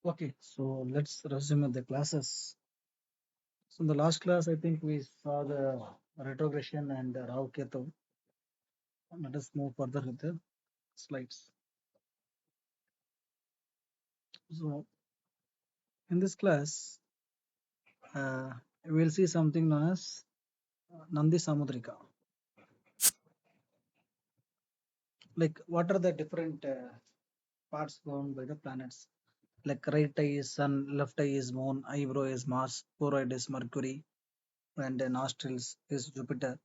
Okay, so let's resume the classes. So in the last class, I think we saw the retrogression and the Rahu Ketu. Let us move further with the slides. So in this class, uh, we'll see something known as Nandi Samudrika. Like what are the different parts governed by the planets? Like right eye is Sun, left eye is Moon, eyebrow is Mars, forehead is Mercury, and nostrils is Jupiter,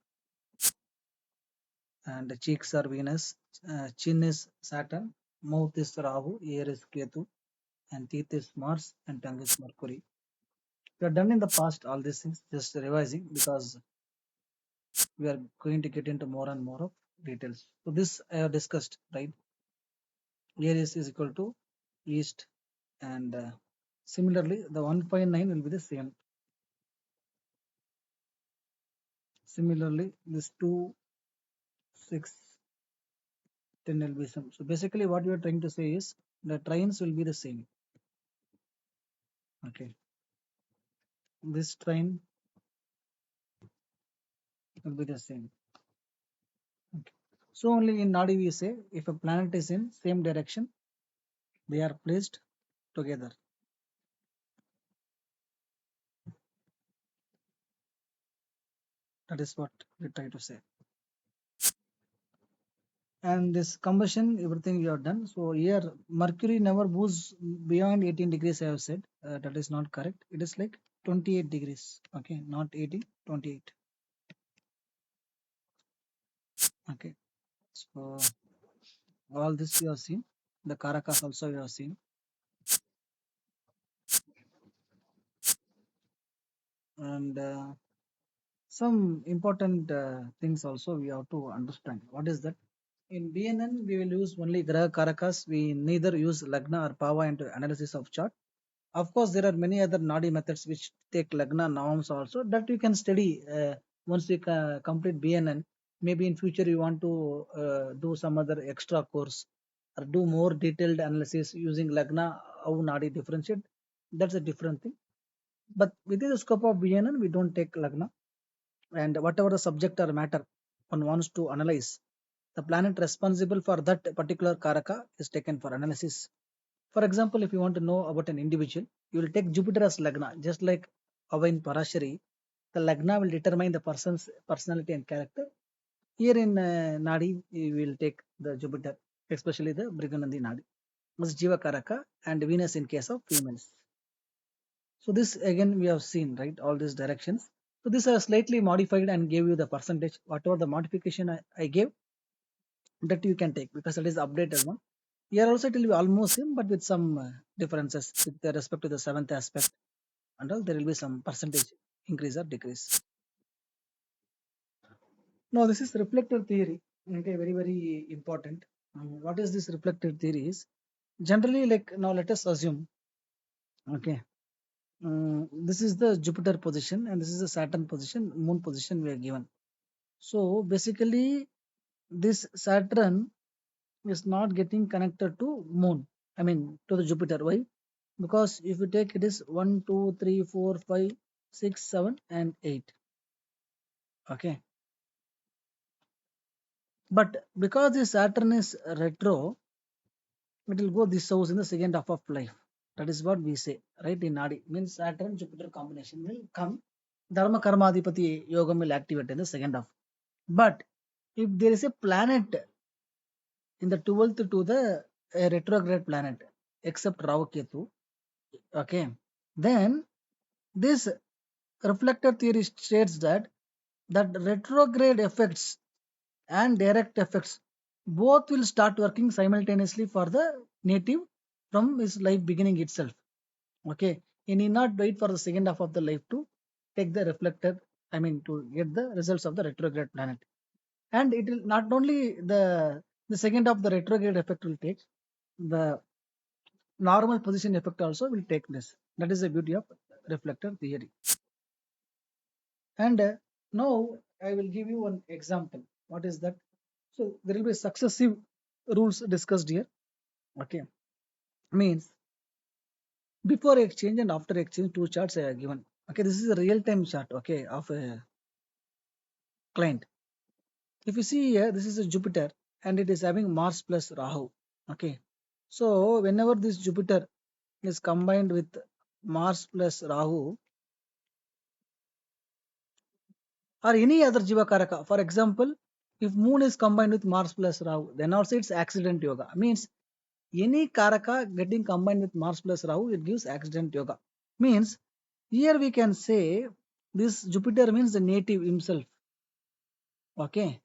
and the cheeks are Venus, chin is Saturn, mouth is Rahu, ear is Ketu, and teeth is Mars, and tongue is Mercury. We have done in the past all these things, just revising because we are going to get into more and more of details. So this I have discussed, right? Aries is equal to East, and similarly the 159 will be the same. Similarly, this 2, 6, 10 will be some. So basically, what we are trying to say is the trains will be the same. Okay, this train will be the same. Okay. So only in Nadi we say if a planet is in same direction, they are placed together. That is what we try to say. And this combustion, everything we have done. So here Mercury never moves beyond 18 degrees. I have said that is not correct. It is like 28 degrees. Okay, not 18, 28. Okay. So all this we have seen. The Caracas also we have seen, and some important things also we have to understand. What is that? In BNN, we will use only Graha Karakas. We neither use Lagna or Pava into analysis of chart. Of course, there are many other Nadi methods which take Lagna norms also that you can study once you complete BNN. Maybe in future you want to do some other extra course or do more detailed analysis using Lagna, how Nadi differentiate. That's a different thing. But within the scope of BNN, we don't take Lagna. And whatever the subject or matter one wants to analyze, the planet responsible for that particular karaka is taken for analysis. For example, if you want to know about an individual, you will take Jupiter as lagna, just like our in Parashari, the lagna will determine the person's personality and character. Here in Nadi, we will take the Jupiter, especially the Briganandi Nadi as Jiva Karaka and Venus in case of females. So this again we have seen, right, all these directions. So this are slightly modified and gave you the percentage. Whatever the modification I gave, that you can take because that is the updated one. Here also it will be almost same, but with some differences with respect to the seventh aspect and all. There will be some percentage increase or decrease. Now this is reflector theory. Okay, very very important. What is this reflector theory? Is generally like now let us assume. Okay, this is the Jupiter position and this is the Saturn position, Moon position we are given. So basically, this Saturn is not getting connected to Moon. I mean to the Jupiter. Why? Because if you take it is 1, 2, 3, 4, 5, 6, 7, and 8. Okay. But because the Saturn is retro, it will go this house in the second half of life. That is what we say, right? In Nadi means Saturn Jupiter combination will come. Dharma Karma Adhipati Yogam will activate in the second half. But if there is a planet in the 12th to the retrograde planet, except Rahu Ketu, okay, then this reflector theory states that retrograde effects and direct effects both will start working simultaneously for the native from his life beginning itself. Okay, he need not wait for the second half of the life to take the reflector. I mean to get the results of the retrograde planet. And it will not only the second of the retrograde effect will take, the normal position effect also will take place. That is the beauty of reflector theory. And now I will give you one example. What is that? So there will be successive rules discussed here. Okay, means Before exchange and after exchange, two charts are given. Okay, this is a real time chart. Okay, of a client. If you see here, this is a Jupiter and it is having Mars plus Rahu. Okay, so whenever this Jupiter is combined with Mars plus Rahu or any other Jiva Karaka, for example, if Moon is combined with Mars plus Rahu, then also it's accident yoga. Means any Karaka getting combined with Mars plus Rahu, it gives accident yoga. Means here we can say this Jupiter means the native himself. Okay,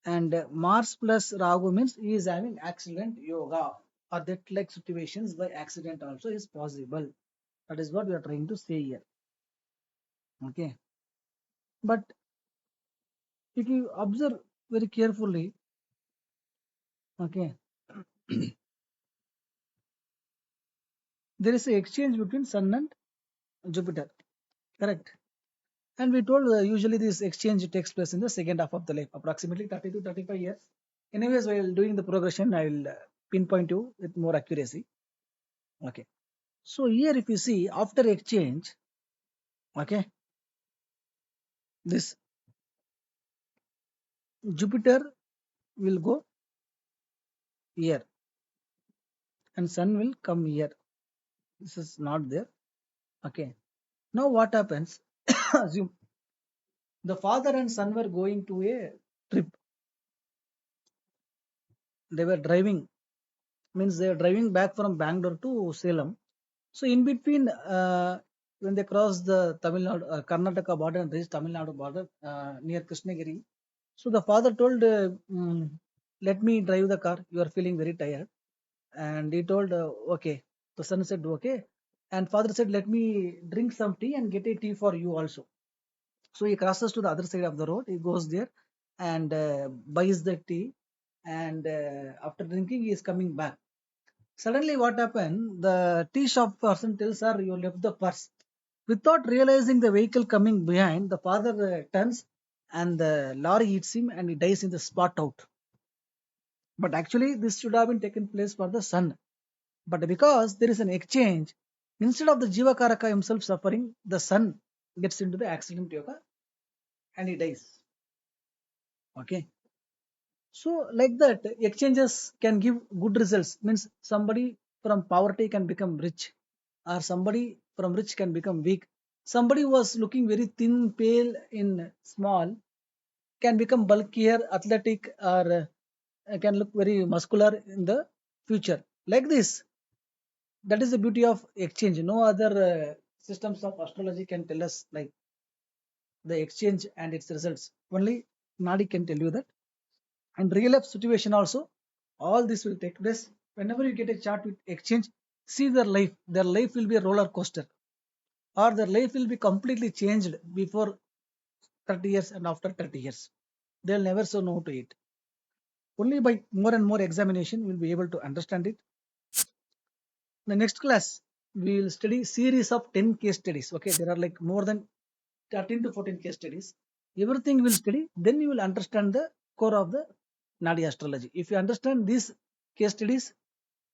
and Mars plus Rahu means he is having accident yoga or that like situations by accident also is possible. That is what we are trying to say here. Okay, but if you observe very carefully, okay, there is an exchange between Sun and Jupiter, correct? And we told usually this exchange takes place in the second half of the life, approximately 30 to 35 years. Anyways, while doing the progression, I will pinpoint you with more accuracy. Okay. So here, if you see after exchange, okay, this Jupiter will go here and Sun will come here. This is not there. Okay. Now what happens? Assume the father and son were going to a trip. They were driving, means they are driving back from Bangalore to Salem. So in between, when they cross the Tamil Nadu, Karnataka border and reach Tamil Nadu border near Krishnagiri, so the father told, "Let me drive the car. You are feeling very tired." And he told, "Okay." The son said, "Okay." And father said, "Let me drink some tea and get a tea for you also." So he crosses to the other side of the road. He goes there and buys the tea. And after drinking, he is coming back. Suddenly, what happened? The tea shop person tells her, "You left the purse." Without realizing the vehicle coming behind, the father turns and the lorry hits him and he dies in the spot out. But actually, this should have been taken place for the son. But because there is an exchange, instead of the Jiva Karaka himself suffering, the son gets into the accident yoga and he dies. Okay. So, like that, exchanges can give good results. Means somebody from poverty can become rich, or somebody from rich can become weak. Somebody who was looking very thin, pale, in small can become bulkier, athletic, or can look very muscular in the future. Like this, that is the beauty of exchange. No other systems of astrology can tell us like the exchange and its results. Only Nadi can tell you that. And real life situation also, all this will take place. Whenever you get a chart with exchange, see their life will be a roller coaster, or their life will be completely changed before 30 years and after 30 years. They'll never say no to it. Only by more and more examination we'll be able to understand it. The next class we will study series of 10 case studies. Okay, there are like more than 13 to 14 case studies. Everything will study, then you will understand the core of the Nadi astrology. If you understand these case studies,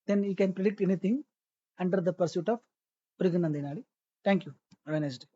then you can predict anything under the pursuit of Briganandi Nadi. Thank you. Have a nice day.